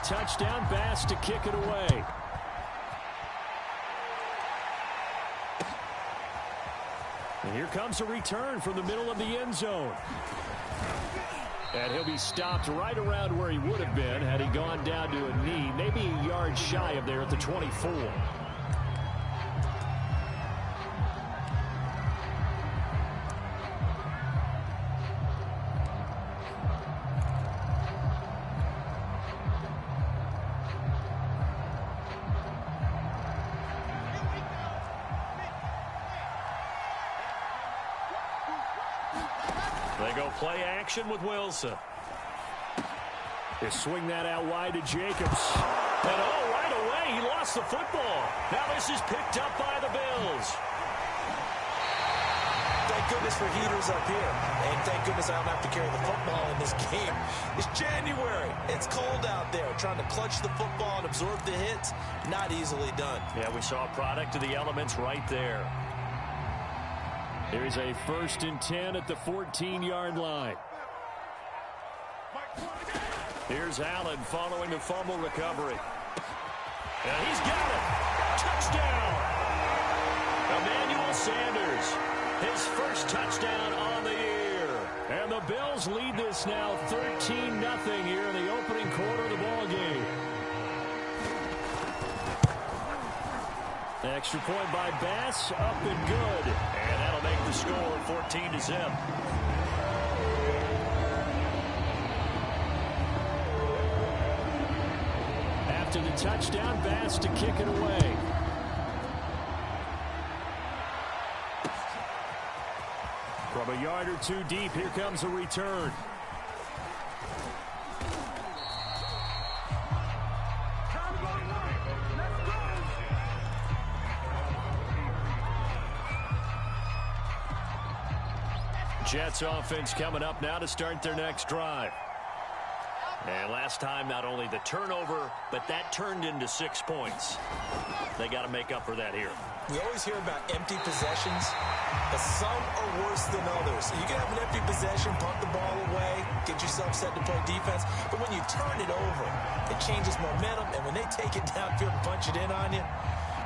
touchdown, Bass to kick it away. And here comes a return from the middle of the end zone. And he'll be stopped right around where he would have been had he gone down to a knee, maybe a yard shy of there at the 24. They go play action with Wilson. They swing that out wide to Jacobs. And right away, he lost the football. Now this is picked up by the Bills. Thank goodness for heaters up here. And thank goodness I don't have to carry the football in this game. It's January. It's cold out there. Trying to clutch the football and absorb the hits, not easily done. Yeah, we saw a product of the elements right there. Here's a 1st and 10 at the 14-yard line. Here's Allen following the fumble recovery. And he's got it. Touchdown. Emmanuel Sanders, his first touchdown on the year. And the Bills lead this now 13-0 here in the opening quarter of the ball game. Extra point by Bass, up and good. And that'll make the score 14-0. After the touchdown, Bass to kick it away. From a yard or two deep, here comes a return. Jets offense coming up now to start their next drive. And last time, not only the turnover, but that turned into 6 points. They got to make up for that here. We always hear about empty possessions, but some are worse than others. You can have an empty possession, punt the ball away, get yourself set to play defense, but when you turn it over, it changes momentum, and when they take it downfield and punch it in on you,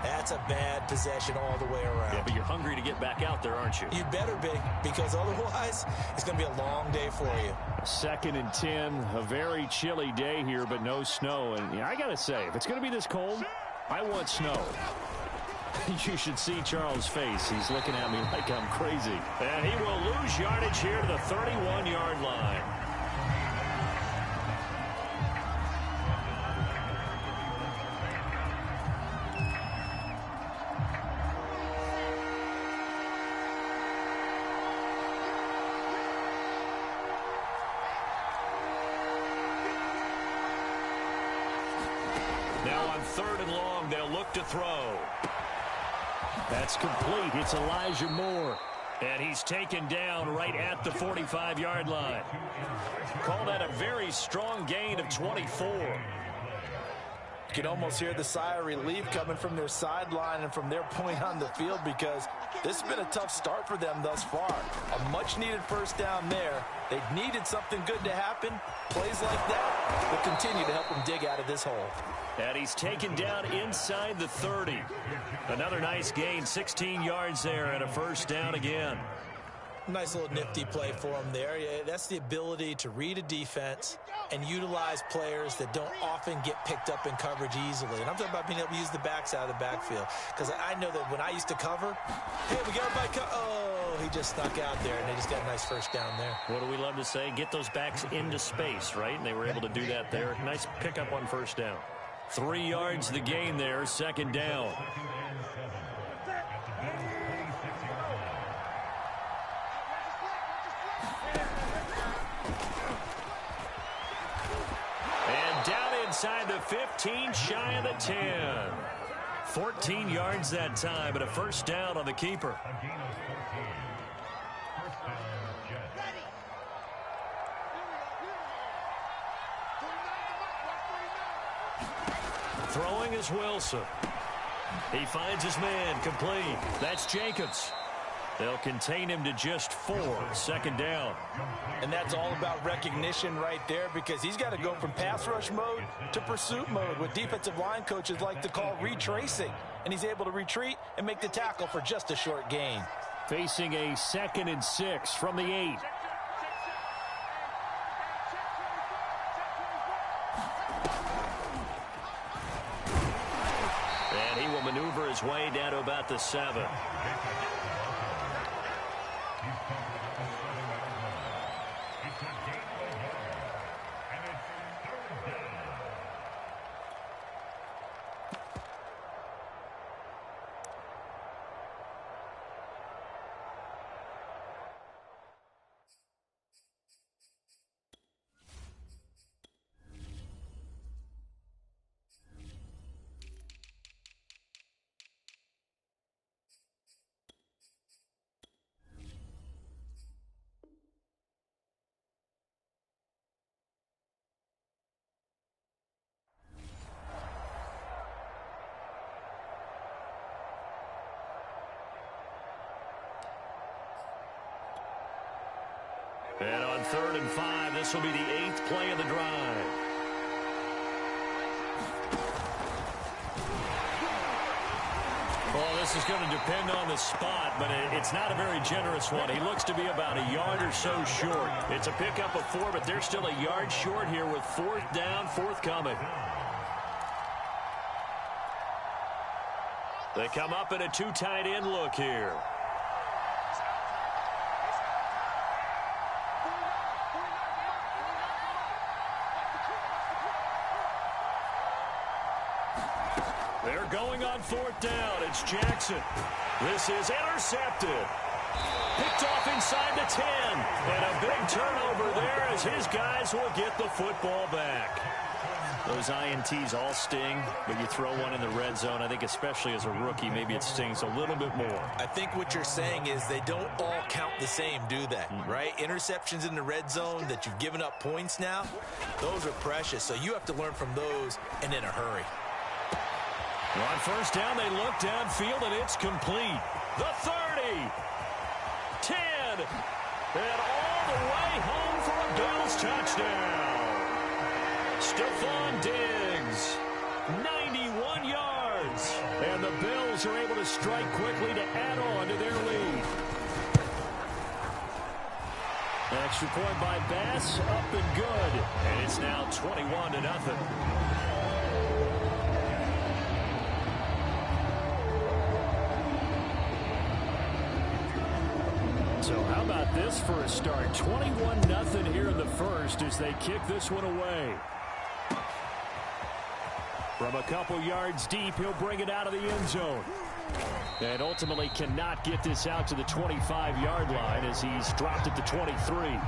that's a bad possession all the way around. Yeah, but you're hungry to get back out there, aren't you? You better be, because otherwise, it's going to be a long day for you. 2nd and 10, a very chilly day here, but no snow. And I got to say, if it's going to be this cold, I want snow. You should see Charles' face. He's looking at me like I'm crazy. And he will lose yardage here to the 31-yard line. Now on 3rd and long, they'll look to throw. That's complete. It's Elijah Moore. And he's taken down right at the 45-yard line. Call that a very strong gain of 24. You can almost hear the sigh of relief coming from their sideline and from their point on the field, because this has been a tough start for them thus far. A much-needed first down there. They needed something good to happen. Plays like that will continue to help them dig out of this hole. And he's taken down inside the 30. Another nice gain, 16 yards there, and a first down again. Nice little nifty play for him there. Yeah, that's the ability to read a defense and utilize players that don't often get picked up in coverage easily. And I'm talking about being able to use the backs out of the backfield. Because I know that when I used to cover, hey, we got everybody oh, he just snuck out there, and they just got a nice first down there. What do we love to say? Get those backs into space, right? And they were able to do that there. Nice pickup on first down. 3 yards the gain there, 2nd down. And down inside the 15, shy of the 10. 14 yards that time, but a first down on the keeper. Throwing is Wilson. He finds his man complete. That's Jacobs. They'll contain him to just 4. Second down. And that's all about recognition right there, because he's got to go from pass rush mode to pursuit mode, what defensive line coaches like to call retracing. And he's able to retreat and make the tackle for just a short gain. Facing a 2nd and 6 from the 8. And he will maneuver his way down to about the 7. And on 3rd and 5, this will be the 8th play of the drive. Well, this is going to depend on the spot, but it's not a very generous one. He looks to be about a yard or so short. It's a pickup of 4, but they're still a yard short here with 4th down, forthcoming. They come up in a 2 tight end look here. They're going on 4th down. It's Jackson. This is intercepted. Picked off inside the 10. And a big turnover there as his guys will get the football back. Those INTs all sting, but you throw one in the red zone. I think especially as a rookie, maybe it stings a little bit more. I think what you're saying is they don't all count the same, do they? Right? Interceptions in the red zone that you've given up points now, those are precious. So you have to learn from those and in a hurry. On 1st down, they look downfield, and it's complete. The 30, 10, and all the way home for a Bills touchdown. Stephon Diggs, 91 yards, and the Bills are able to strike quickly to add on to their lead. Extra point by Bass, up and good, and it's now 21-0. So how about this for a start? 21-0 here in the first as they kick this one away. From a couple yards deep, he'll bring it out of the end zone. And ultimately cannot get this out to the 25-yard line as he's dropped at the 23.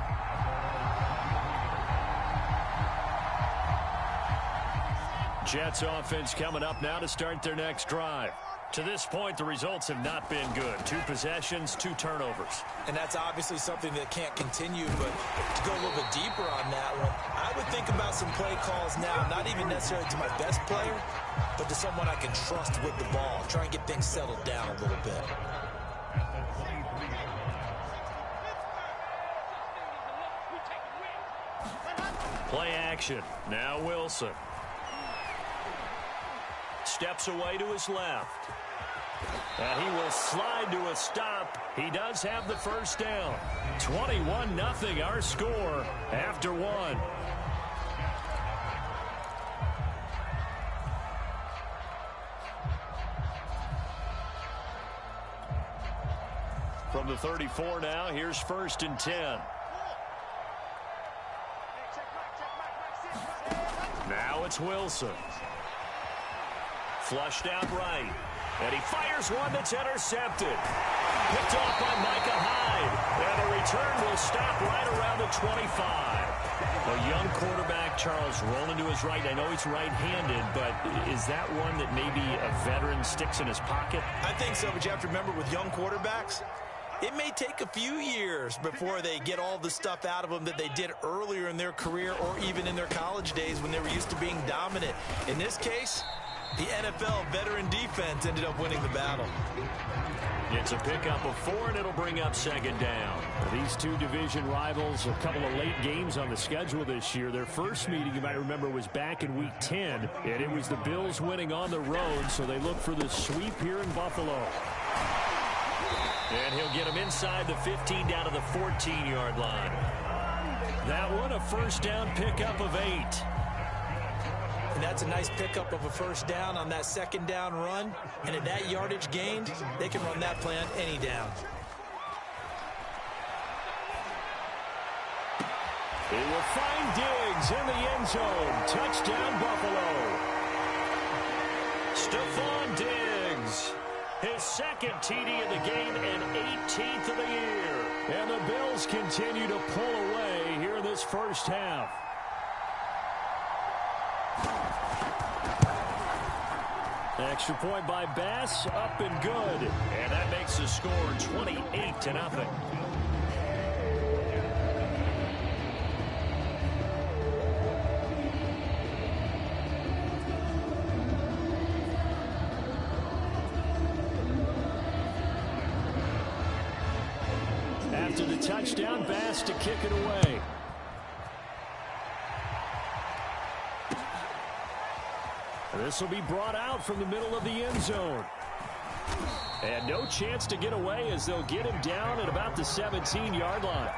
Jets offense coming up now to start their next drive. To this point, the results have not been good. 2 possessions, 2 turnovers. And that's obviously something that can't continue, but to go a little bit deeper on that one, I would think about some play calls now, not even necessarily to my best player, but to someone I can trust with the ball. Try and get things settled down a little bit. Play action. Now Wilson. Steps away to his left. And he will slide to a stop. He does have the 1st down. 21-0 our score after 1. From the 34 now, here's 1st and 10. Now it's Wilson. Flushed out right. And he fires one that's intercepted. Picked off by Micah Hyde. And the return will stop right around the 25. A young quarterback, Charles, rolling to his right. I know he's right-handed, but is that one that maybe a veteran sticks in his pocket? I think so, but you have to remember with young quarterbacks, it may take a few years before they get all the stuff out of them that they did earlier in their career or even in their college days when they were used to being dominant. In this case, The NFL veteran defense ended up winning the battle. It's a pickup of 4, and it'll bring up second down. These two division rivals, a couple of late games on the schedule this year. Their first meeting, you might remember, was back in Week 10, and it was the Bills winning on the road, so they look for the sweep here in Buffalo. And he'll get him inside the 15 down to the 14-yard line. That one, a first down pickup of 8. And that's a nice pickup of a first down on that second down run. And at that yardage gained, they can run that play on any down. He will find Diggs in the end zone. Touchdown, Buffalo. Stephon Diggs, his second TD of the game and 18th of the year. And the Bills continue to pull away here in this first half. Extra point by Bass, up and good. And that makes the score 28-0. After the touchdown, Bass to kick it away. This will be brought out from the middle of the end zone. And no chance to get away as they'll get him down at about the 17-yard line.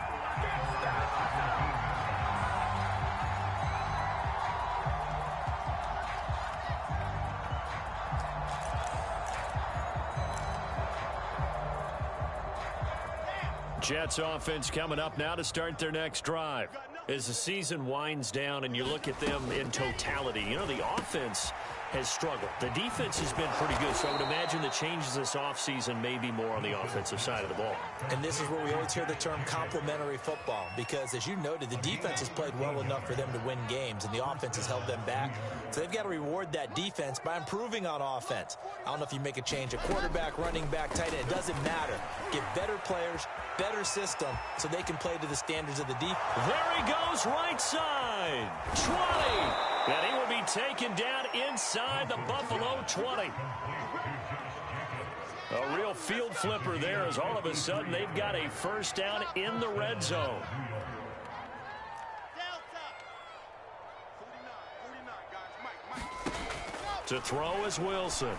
Jets offense coming up now to start their next drive. As the season winds down and you look at them in totality, you know, the offense has struggled. The defense has been pretty good, so I would imagine the changes this offseason may be more on the offensive side of the ball. And this is where we always hear the term complementary football, because as you noted, the defense has played well enough for them to win games, and the offense has held them back. So they've got to reward that defense by improving on offense. I don't know if you make a change at quarterback, running back, tight end. It doesn't matter. Get better players, better system, so they can play to the standards of the defense. There he goes, right side. 20. And he will be taken down inside the Buffalo 20. A real field flipper there, as all of a sudden they've got a first down in the red zone. To throw is Wilson.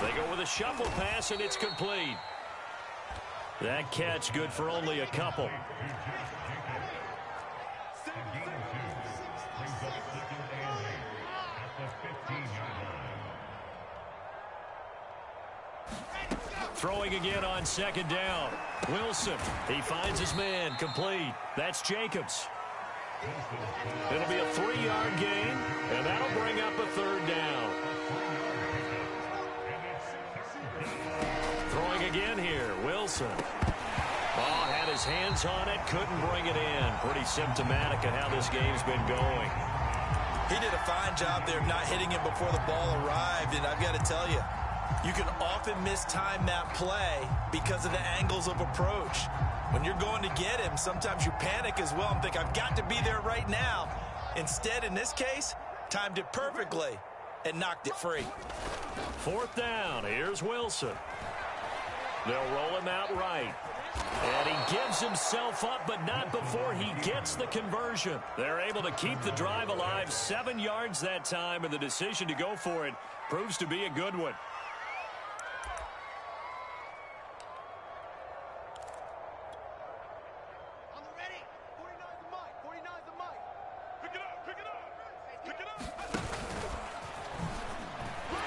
They go with a shuffle pass, and it's complete. That catch good for only a couple. Throwing again on second down. Wilson, he finds his man, complete. That's Jacobs. It'll be a 3-yard gain, and that'll bring up a third down. Throwing again here, Wilson. Ball had his hands on it, couldn't bring it in. Pretty symptomatic of how this game's been going. He did a fine job there of not hitting him before the ball arrived, and I've got to tell you, you can often mistime that play because of the angles of approach. When you're going to get him, sometimes you panic as well and think, I've got to be there right now. Instead, in this case, timed it perfectly and knocked it free. Fourth down, here's Wilson. They'll roll him out right. And he gives himself up, but not before he gets the conversion. They're able to keep the drive alive, 7 yards that time, and the decision to go for it proves to be a good one.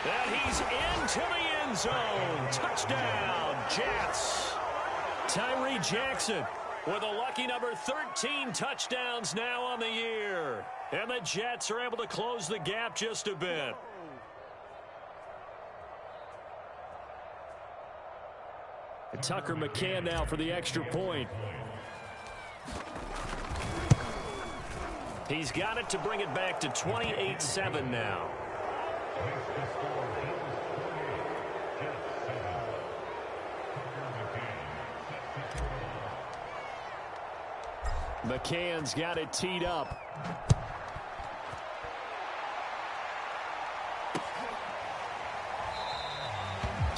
And he's into the end zone. Touchdown, Jets. Tyree Jackson with a lucky number 13 touchdowns now on the year. And the Jets are able to close the gap just a bit. And Tucker McCann now for the extra point. He's got it to bring it back to 28-7 now. McCann's got it teed up.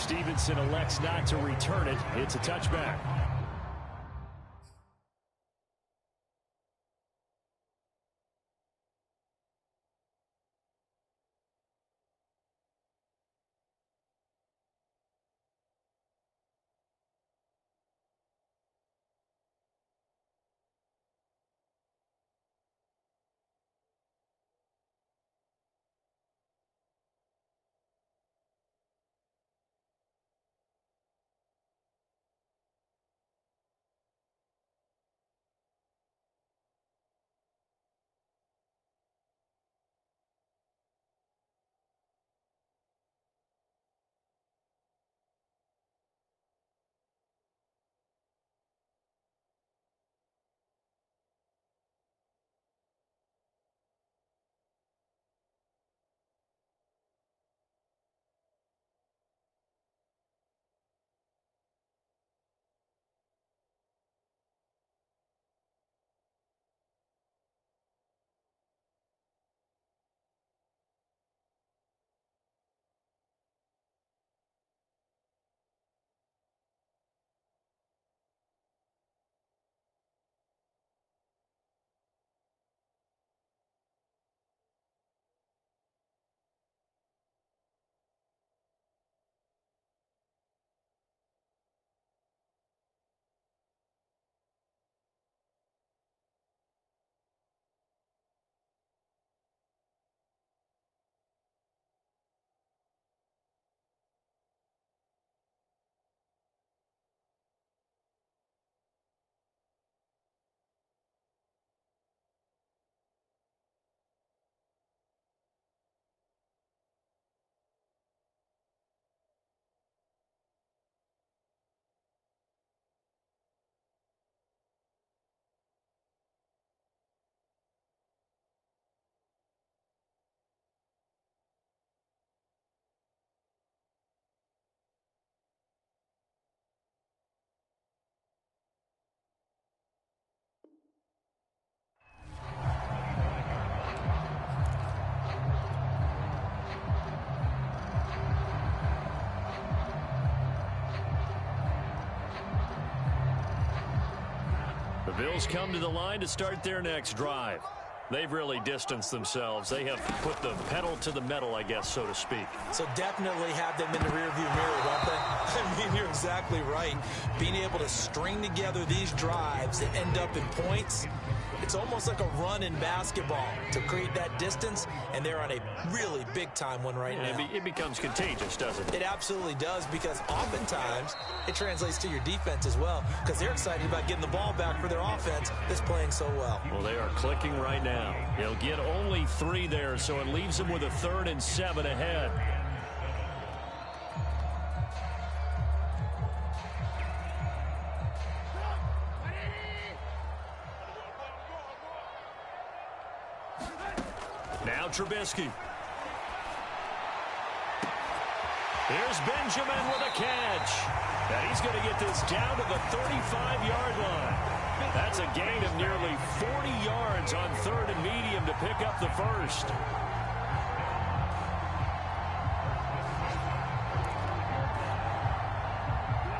Stevenson elects not to return it. It's a touchback. The Bills come to the line to start their next drive. They've really distanced themselves. They have put the pedal to the metal, I guess, so to speak. So definitely have them in the rearview mirror, don't they? I mean, you're exactly right. Being able to string together these drives that end up in points, it's almost like a run in basketball to create that distance, and they're on a really big-time one right now. It becomes contagious, doesn't it? It absolutely does, because oftentimes it translates to your defense as well, because they're excited about getting the ball back for their offense that's playing so well. Well, they are clicking right now. They'll get only 3 there, so it leaves them with a 3rd and 7 ahead. Now Trubisky. Here's Benjamin with a catch. And he's going to get this down to the 35-yard line. That's a gain of nearly 40 yards on 3rd and medium to pick up the first.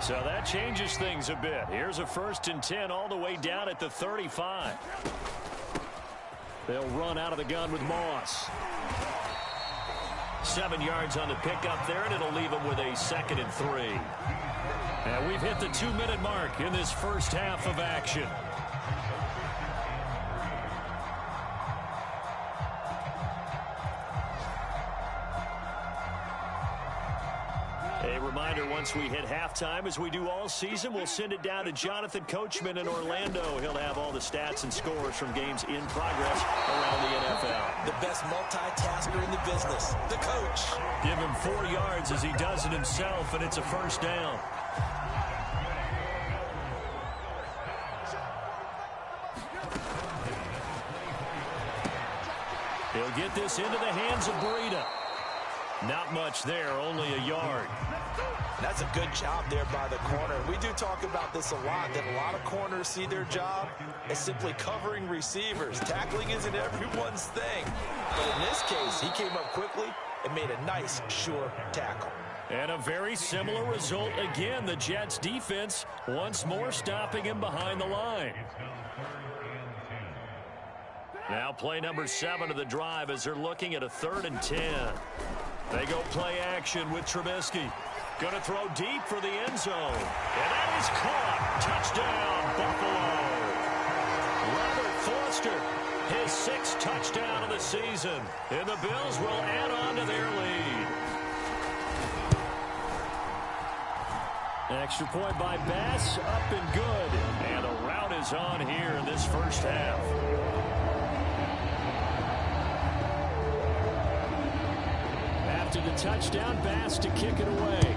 So that changes things a bit. Here's a 1st and 10 all the way down at the 35. They'll run out of the gun with Moss. 7 yards on the pickup there, and it'll leave them with a 2nd and 3. And we've hit the 2-minute mark in this first half of action. A reminder, once we hit halftime, as we do all season, we'll send it down to Jonathan Coachman in Orlando. He'll have all the stats and scores from games in progress around the NFL. The best multitasker in the business, the coach. Give him 4 yards as he does it himself, and it's a 1st down. He'll get this into the hands of Breida. Not much there, only a yard. That's a good job there by the corner. We do talk about this a lot, that a lot of corners see their job as simply covering receivers. Tackling isn't everyone's thing. But in this case, he came up quickly and made a nice, sure tackle. And a very similar result again. The Jets defense once more stopping him behind the line. Now play number 7 of the drive as they're looking at a 3rd and 10. They go play action with Trubisky. Going to throw deep for the end zone. And that is caught. Touchdown, Buffalo. Robert Foster, his 6th touchdown of the season. And the Bills will add on to their lead. Extra point by Bass, up and good. And a rout is on here in this first half. After the touchdown, Bass to kick it away.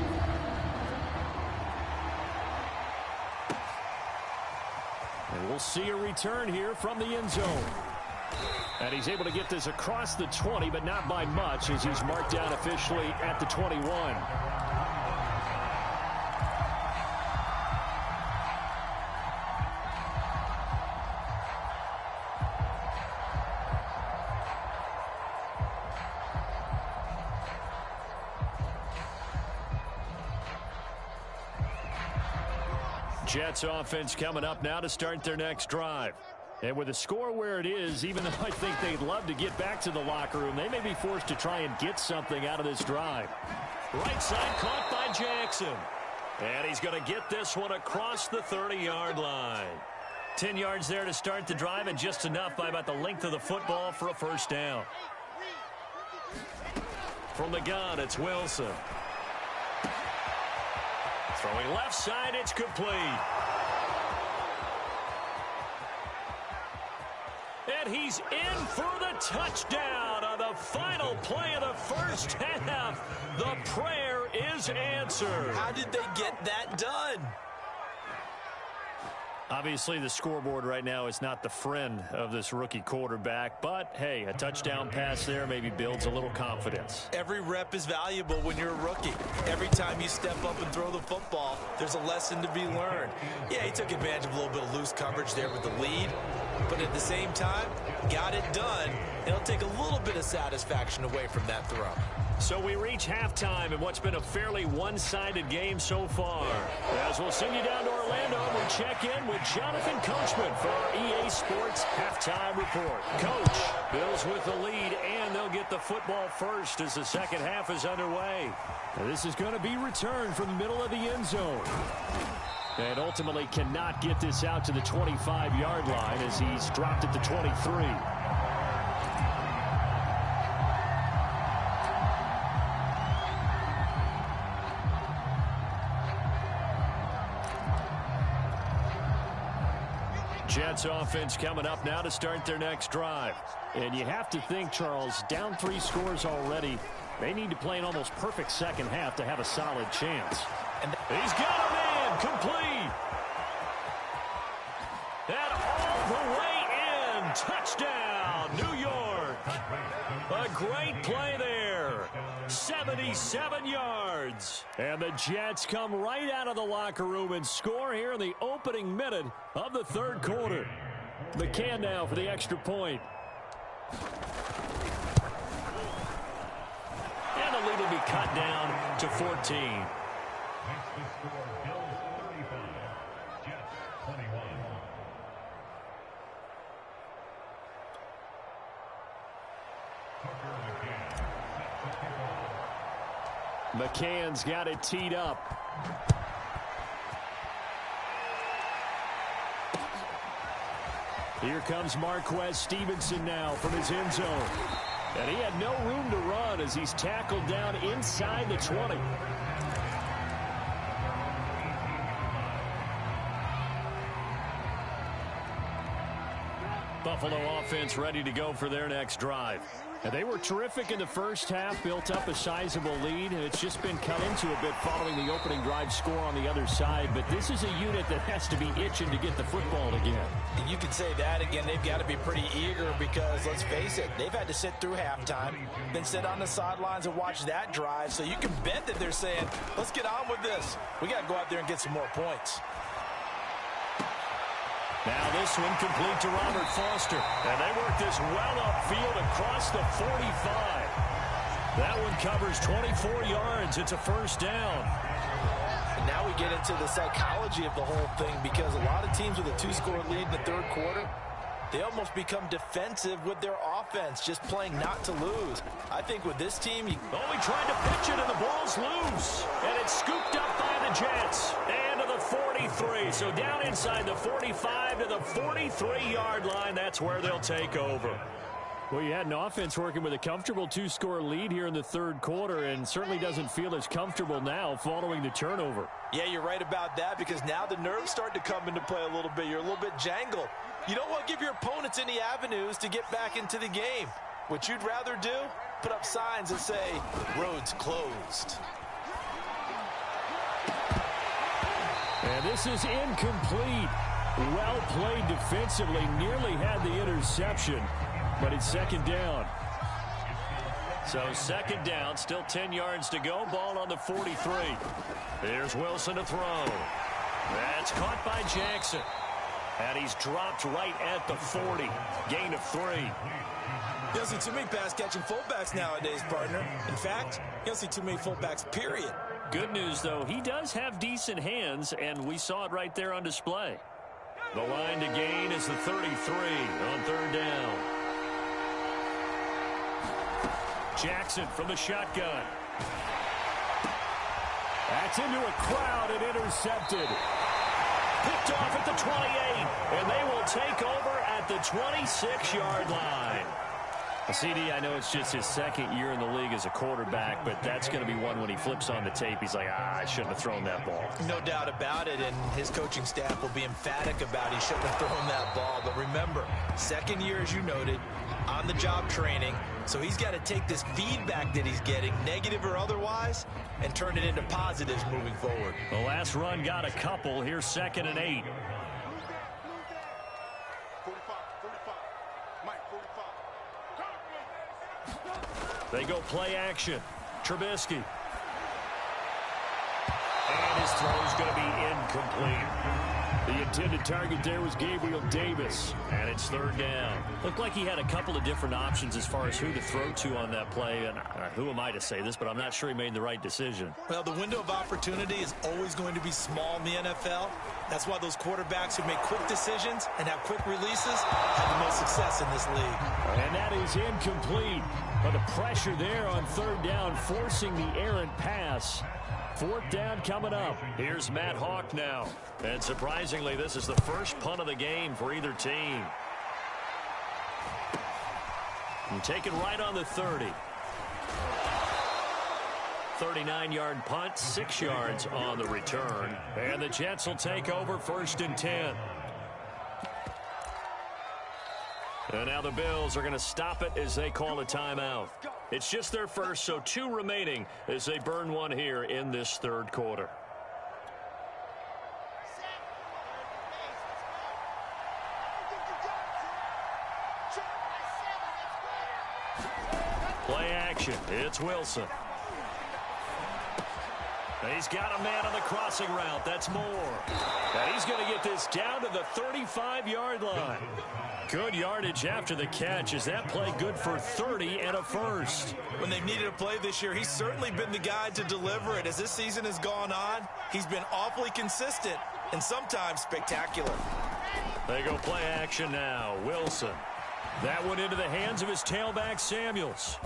And we'll see a return here from the end zone. And he's able to get this across the 20, but not by much, as he's marked down officially at the 21. Jets offense coming up now to start their next drive. And with the score where it is, even though I think they'd love to get back to the locker room, they may be forced to try and get something out of this drive. Right side caught by Jackson. And he's going to get this one across the 30-yard line. 10 yards there to start the drive, and just enough by about the length of the football for a first down. From the gun, it's Wilson. Throwing left side, it's complete. And he's in for the touchdown on the final play of the first half. The prayer is answered. How did they get that done? Obviously, the scoreboard right now is not the friend of this rookie quarterback. But, hey, a touchdown pass there maybe builds a little confidence. Every rep is valuable when you're a rookie. Every time you step up and throw the football, there's a lesson to be learned. Yeah, he took advantage of a little bit of loose coverage there with the lead. But at the same time, got it done. It'll take a little bit of satisfaction away from that throw. So we reach halftime in what's been a fairly one-sided game so far. As we'll send you down to Orlando, we check in with Jonathan Coachman for our EA Sports Halftime Report. Coach, Bills with the lead, and they'll get the football first as the second half is underway. Now, this is going to be returned from the middle of the end zone. And ultimately cannot get this out to the 25-yard line as he's dropped at the 23. Jets offense coming up now to start their next drive. And you have to think, Charles, down 3 scores already. They need to play an almost perfect second half to have a solid chance. And he's got a man complete. And all the way in. Touchdown, New York. A great play there. 77 yards. And the Jets come right out of the locker room and score here in the opening minute of the third quarter. McCann now for the extra point. And the lead will be cut down to 14. McCann's got it teed up. Here comes Marquez Stevenson now from his end zone. And he had no room to run as he's tackled down inside the 20. Buffalo offense ready to go for their next drive. And they were terrific in the first half, built up a sizable lead, and it's just been cut into a bit following the opening drive score on the other side. But this is a unit that has to be itching to get the football again. And you can say that again. They've got to be pretty eager because, let's face it, they've had to sit through halftime, then sit on the sidelines and watch that drive. So you can bet that they're saying, let's get on with this. We got to go out there and get some more points. Now this one complete to Robert Foster. And they work this well upfield across the 45. That one covers 24 yards. It's a first down. And now we get into the psychology of the whole thing because a lot of teams with a 2-score lead in the third quarter, they almost become defensive with their offense, just playing not to lose. I think with this team, he tried to pitch it, and the ball's loose. And it's scooped up by the Jets. And to the 43. So down inside the 45 to the 43-yard line. That's where they'll take over. Well, you had an offense working with a comfortable 2-score lead here in the third quarter and certainly doesn't feel as comfortable now following the turnover. Yeah, you're right about that because now the nerves start to come into play a little bit. You're a little bit jangled. You don't want to give your opponents any avenues to get back into the game. What you'd rather do, put up signs that say, roads closed. And this is incomplete. Well played defensively, nearly had the interception, but it's second down. So second down, still 10 yards to go, ball on the 43. Here's Wilson to throw. That's caught by Jackson. And he's dropped right at the 40. Gain of 3. You don't see too many pass-catching fullbacks nowadays, partner. In fact, you don't see too many fullbacks, period. Good news, though, he does have decent hands, and we saw it right there on display. The line to gain is the 33 on third down. Jackson from the shotgun. That's into a crowd and intercepted. Picked off at the 28, and they will take over at the 26-yard line. CD, I know it's just his second year in the league as a quarterback, but that's going to be one when he flips on the tape. He's like, I shouldn't have thrown that ball. No doubt about it, and his coaching staff will be emphatic about he shouldn't have thrown that ball. But remember, second year, as you noted, on-the-job training, so he's got to take this feedback that he's getting, negative or otherwise, and turn it into positives moving forward. The last run got a couple. Here's 2nd and 8. They go play action. Trubisky. And his throw is going to be incomplete. The intended target there was Gabriel Davis. And it's third down. Looked like he had a couple of different options as far as who to throw to on that play. And who am I to say this, but I'm not sure he made the right decision. Well, the window of opportunity is always going to be small in the NFL. That's why those quarterbacks who make quick decisions and have quick releases have the most success in this league. And that is incomplete. But the pressure there on third down, forcing the errant pass. Fourth down coming up. Here's Matt Hawk now. And surprisingly, this is the first punt of the game for either team. And taken right on the 30. 39-yard punt, 6 yards on the return. And the Jets will take over 1st and 10. And now the Bills are going to stop it as they call a timeout. It's just their first, so 2 remaining as they burn one here in this third quarter. Play action. It's Wilson. He's got a man on the crossing route. That's Moore. And he's going to get this down to the 35-yard line. Good yardage after the catch. Is that play good for 30 and a first? When they've needed a play this year, he's certainly been the guy to deliver it. As this season has gone on, he's been awfully consistent and sometimes spectacular. They go play action now. Wilson. That went into the hands of his tailback, Samuels.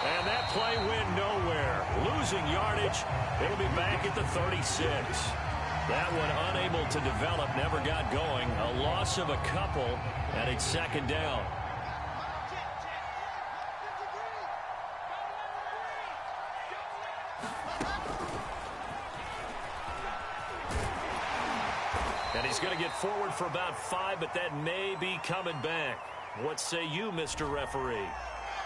And that play went nowhere. Losing yardage. It'll be back at the 36. That one unable to develop, never got going. A loss of a couple, and it's second down. And he's going to get forward for about 5, but that may be coming back. What say you, Mr. Referee?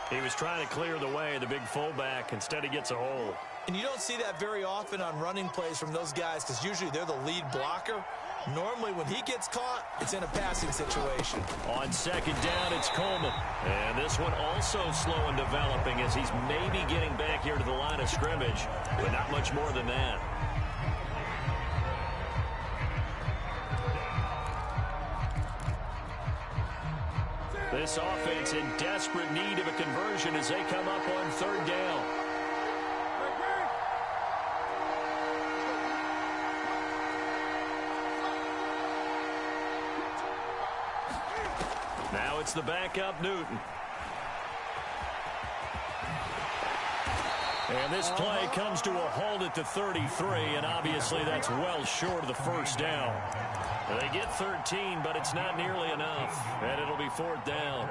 He was trying to clear the way, the big fullback. Instead, he gets a hold. And you don't see that very often on running plays from those guys because usually they're the lead blocker. Normally, when he gets caught, it's in a passing situation. On second down, it's Coleman. And this one also slow in developing as he's maybe getting back here to the line of scrimmage, but not much more than that. This offense in desperate need of a conversion as they come up on third down. Now it's the backup, Newton. And this play comes to a halt at the 33, and obviously that's well short of the first down. They get 13, but it's not nearly enough, and it'll be fourth down.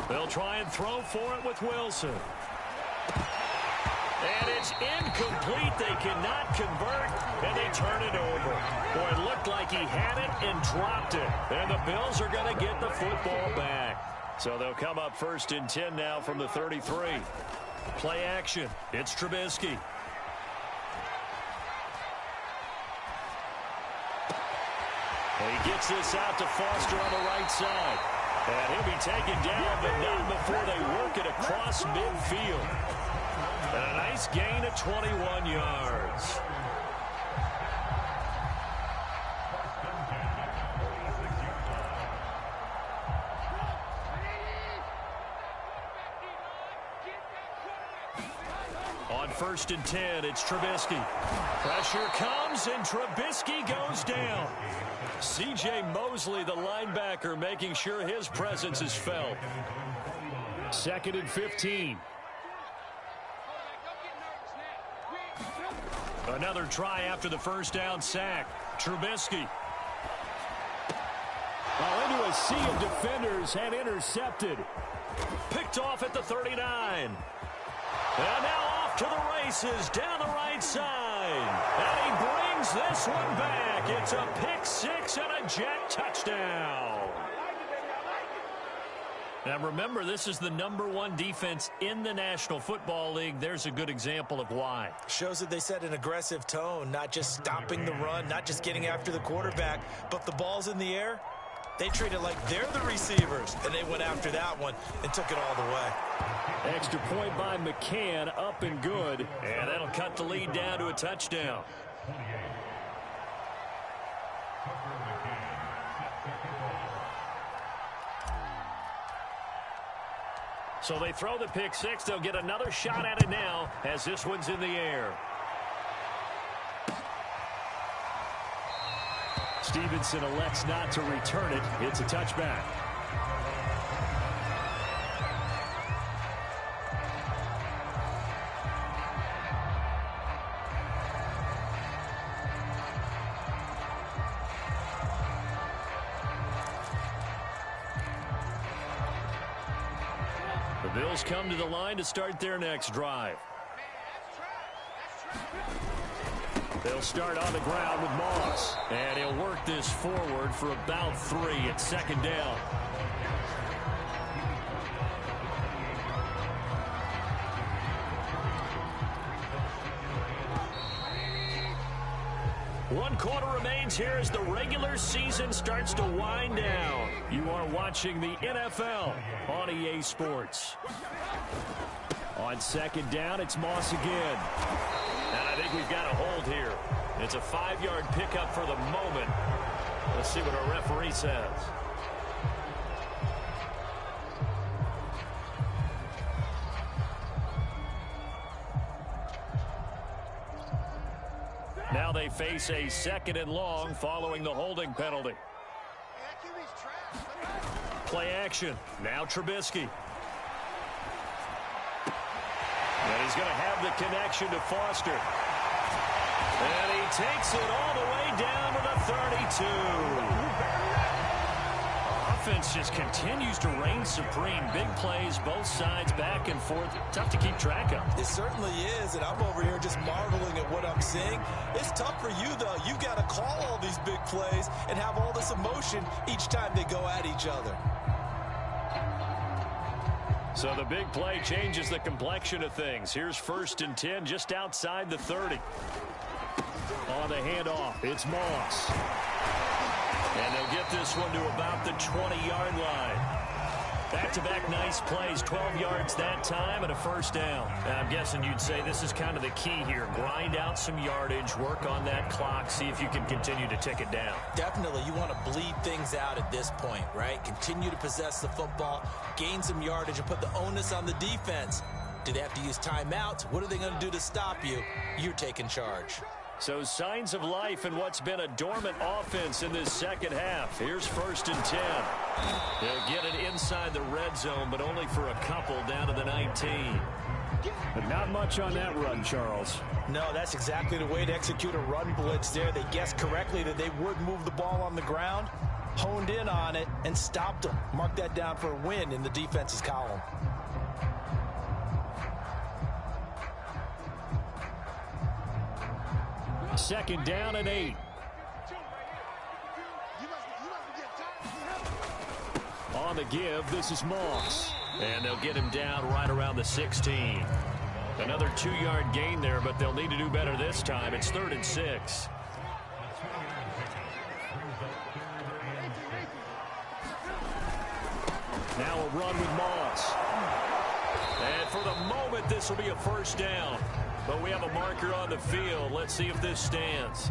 They'll try and throw for it with Wilson. And it's incomplete. They cannot convert, and they turn it over. Boy, it looked like he had it and dropped it. And the Bills are going to get the football back. So they'll come up first and 10 now from the 33. Play action. It's Trubisky. He gets this out to Foster on the right side. And he'll be taken down, but not before they work it across midfield. And a nice gain of 21 yards. On first and 10, it's Trubisky. Pressure comes, and Trubisky goes down. C.J. Mosley, the linebacker, making sure his presence is felt. Second and 15. Another try after the first down sack. Trubisky. Into a sea of defenders and intercepted. Picked off at the 39. And now off to the races down the right side. And he brings this one back. It's a pick six and a Jet touchdown. Now remember, this is the #1 defense in the National Football League. There's a good example of why. Shows that they set an aggressive tone, not just stopping the run, not just getting after the quarterback, but the ball's in the air. They treat it like they're the receivers, and they went after that one and took it all the way. Extra point by McCann, up and good. And that'll cut the lead down to a touchdown. So they throw the pick six. They'll get another shot at it now as this one's in the air. Stevenson elects not to return it. It's a touchback. The Bills come to the line to start their next drive. They'll start on the ground with Moss. And he'll work this forward for about 3 at second down. One quarter remains here as the regular season starts to wind down. You are watching the NFL on EA Sports. On second down, it's Moss again. And I think we've got a hold here. It's a 5-yard pickup for the moment. Let's see what our referee says. Now they face a second and long following the holding penalty. Play action. Now Trubisky. And he's going to have the connection to Foster. And he takes it all the way down to the 32. Offense just continues to reign supreme. Big plays, both sides, back and forth. Tough to keep track of. It certainly is, and I'm over here just marveling at what I'm seeing. It's tough for you, though. You've got to call all these big plays and have all this emotion each time they go at each other. So the big play changes the complexion of things. Here's 1st and 10 just outside the 30. On the handoff, it's Moss. And they'll get this one to about the 20-yard line. Back-to-back nice plays, 12 yards that time and a first down. I'm guessing you'd say this is kind of the key here. Grind out some yardage, work on that clock, see if you can continue to tick it down. Definitely, you want to bleed things out at this point, right? Continue to possess the football, gain some yardage, and put the onus on the defense. Do they have to use timeouts? What are they going to do to stop you? You're taking charge. So signs of life in what's been a dormant offense in this second half. Here's 1st and 10. They'll get it inside the red zone, but only for a couple down to the 19. But not much on that run, Charles. No, that's exactly the way to execute a run blitz there. They guessed correctly that they would move the ball on the ground, honed in on it, and stopped them. Mark that down for a win in the defense's column. Second down and 8. On the give, this is Moss. And they'll get him down right around the 16. Another 2-yard gain there, but they'll need to do better this time. It's 3rd and 6. Now a run with Moss. And for the moment, this will be a first down. But we have a marker on the field. Let's see if this stands.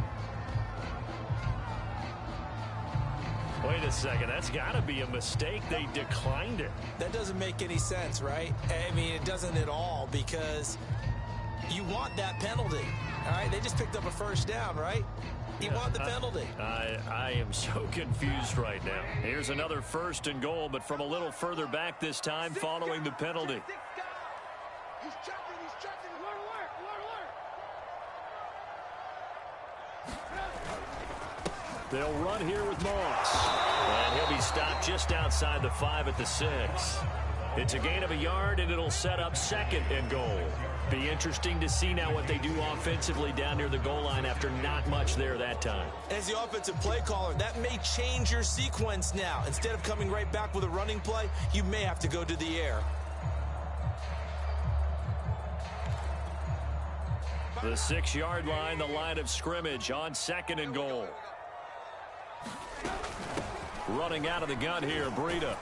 Wait a second. That's got to be a mistake. They declined it. That doesn't make any sense, right? I mean, it doesn't at all, because you want that penalty. All right, they just picked up a first down, right? You want the penalty. I am so confused right now. Here's another 1st and goal, but from a little further back this time following the penalty. He's checking. They'll run here with Moss. And he'll be stopped just outside the 5 at the 6. It's a gain of a yard, and it'll set up 2nd and goal. Be interesting to see now what they do offensively down near the goal line after not much there that time. As the offensive play caller, that may change your sequence now. Instead of coming right back with a running play, you may have to go to the air. The 6-yard line, the line of scrimmage on 2nd and goal. Running out of the gun here, Breida.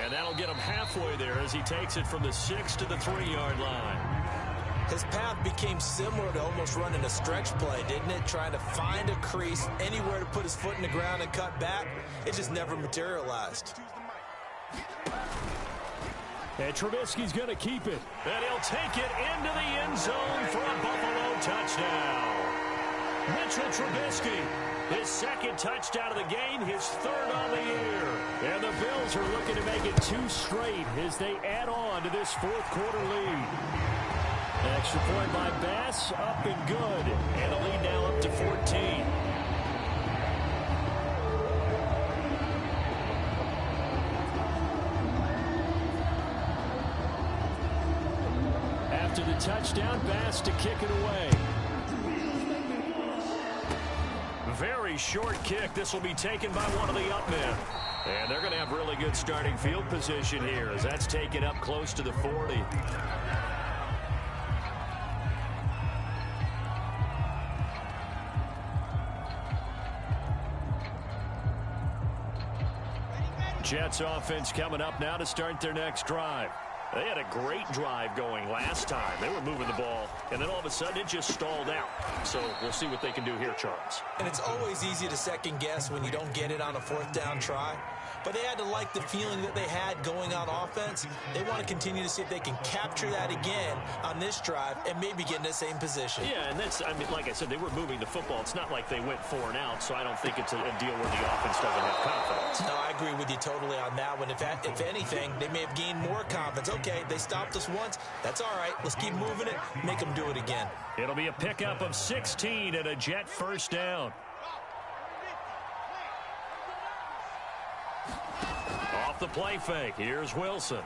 And that'll get him halfway there as he takes it from the 6 to the 3-yard line. His path became similar to almost running a stretch play, didn't it? Trying to find a crease, anywhere to put his foot in the ground and cut back. It just never materialized. And Trubisky's going to keep it. And he'll take it into the end zone for a Buffalo touchdown. Mitchell Trubisky, his 2nd touchdown of the game, his 3rd on the year. And the Bills are looking to make it 2 straight as they add on to this 4th quarter lead. Extra point by Bass, up and good. And a lead now up to 14. After the touchdown, Bass to kick it away. Very short kick. This will be taken by one of the up men. And they're going to have really good starting field position here as that's taken up close to the 40. Jets offense coming up now to start their next drive. They had a great drive going last time. They were moving the ball, and then all of a sudden it just stalled out. So we'll see what they can do here, Charles. And it's always easy to second guess when you don't get it on a 4th down try. But they had to like the feeling that they had going on offense. They want to continue to see if they can capture that again on this drive and maybe get in the same position. Yeah, and that's, I mean, like I said, they were moving the football. It's not like they went 4 and out, so I don't think it's a deal where the offense doesn't have confidence. No, I agree with you totally on that one. If anything, they may have gained more confidence. Okay, they stopped us once. That's all right. Let's keep moving it. Make them do do it again. It'll be a pickup of 16 and a Jet first down. Off the play fake, here's Wilson.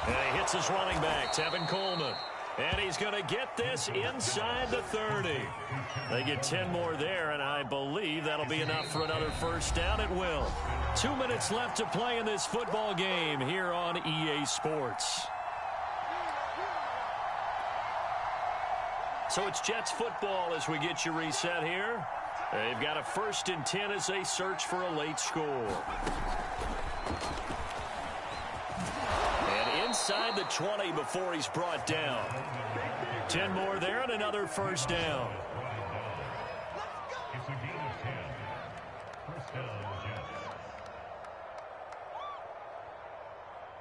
And he hits his running back, Tevin Coleman. And he's going to get this inside the 30. They get 10 more there, and I believe that'll be enough for another first down. It will. 2 minutes left to play in this football game here on EA Sports. So it's Jets football as we get you reset here. They've got a 1st and 10 as they search for a late score. And inside the 20 before he's brought down. 10 more there and another first down. It's a gain of 10. First down, Jets.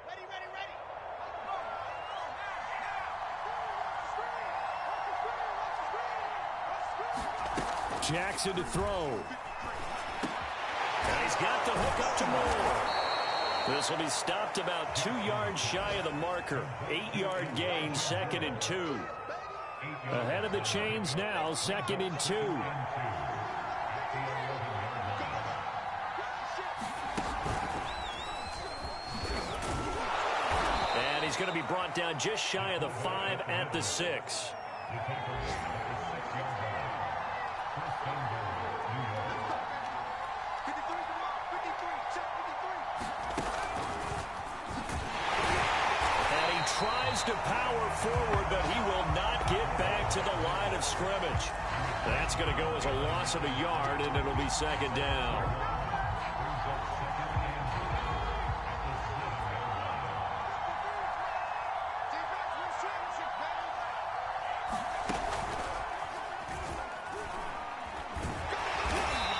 Ready. Jackson to throw. And he's got the hook up to Moore. This will be stopped about 2 yards shy of the marker. 8-yard gain, 2nd and 2. Ahead of the chains now, 2nd and 2. And he's going to be brought down just shy of the 5 at the 6. Tries to power forward, but he will not get back to the line of scrimmage. That's going to go as a loss of a yard, and it'll be 2nd down.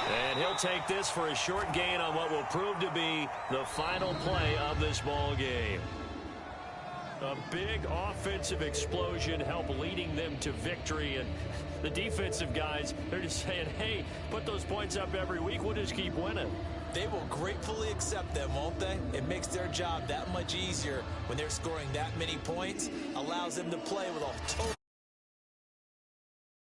And he'll take this for a short gain on what will prove to be the final play of this ball game. A big offensive explosion helped leading them to victory, and the defensive guys, they're just saying, hey, put those points up every week, we'll just keep winning. They will gratefully accept them, won't they? It makes their job that much easier when they're scoring that many points, allows them to play with a total